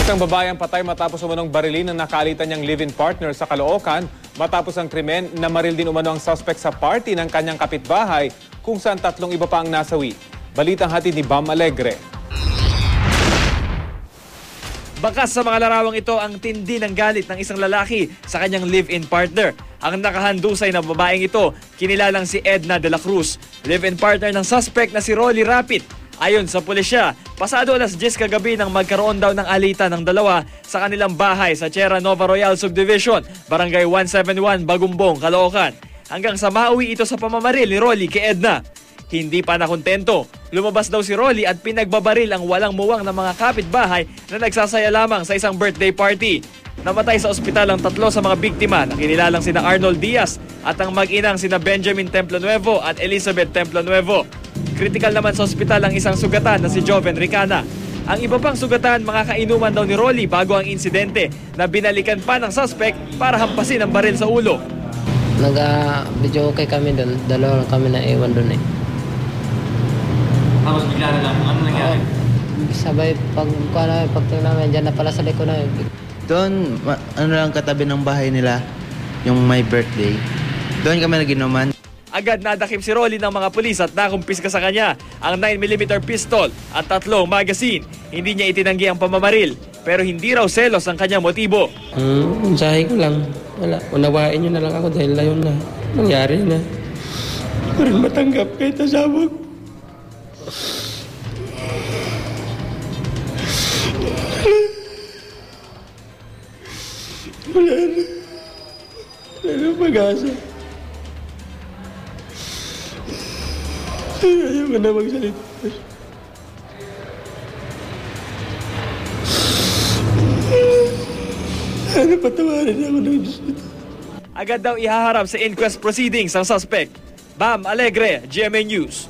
Isang babae ang patay matapos umanong barilin ng nakaalitan niyang live-in partner sa Caloocan matapos ang krimen na maril din umano ang suspect sa party ng kanyang kapitbahay kung saan 3 iba pa ang nasawi. Balitang hatid ni Bam Alegre. Bakas sa mga larawang ito ang tindi ng galit ng isang lalaki sa kanyang live-in partner. Ang nakahandusay na babaeng ito, kinilalang si Edna de la Cruz, live-in partner ng suspect na si Rolly Rapit. Ayon sa pulisya, pasado alas 10 kagabi nang magkaroon daw ng alitan ng dalawa sa kanilang bahay sa Sierra Nova Royal Subdivision, Barangay 171, Bagumbong, Caloocan. Hanggang sa mauwi ito sa pamamaril ni Rolly kay Edna. Hindi pa nakontento, lumabas daw si Rolly at pinagbabaril ang walang muwang ng mga kapitbahay na nagsasaya lamang sa isang birthday party. Namatay sa ospital ang 3 sa mga biktima na kinilalang sina Arnold Diaz at ang mag-inang sina Benjamin Templanuevo at Elizabeth Templanuevo. Critical naman sa ospital ang isang sugatan na si Joven Ricana. Ang iba pang sugatan, makakainuman daw ni Rolly bago ang insidente na binalikan pa ng suspect para hampasin ang baril sa ulo. Nag-video okay kami doon, dalawa lang kami na iwan doon eh. Tapos bigla na lang, ano nangyari? Sabay pagtingin namin, dyan na pala sa likod na. Doon, ano lang katabi ng bahay nila, yung my birthday. Doon kami naginuman. Agad nadakip si Rolly ng mga pulis at nakumpiska sa kanya ang 9mm pistol at 3 magazine. Hindi niya itinanggi ang pamamaril, pero hindi raw selos ang kanyang motibo. Mensahe ko lang, wala, unawain niyo na lang ako dahil ayun na, nangyari na. Hindi ko rin matanggap kahit nasabog. Wala na pag-asa. Ayaw ko na magsalita. Ano patawarin ako ng Diyos ito. Agad daw ihaharap sa inquest proceedings ang suspect. Bam Alegre, GMA News.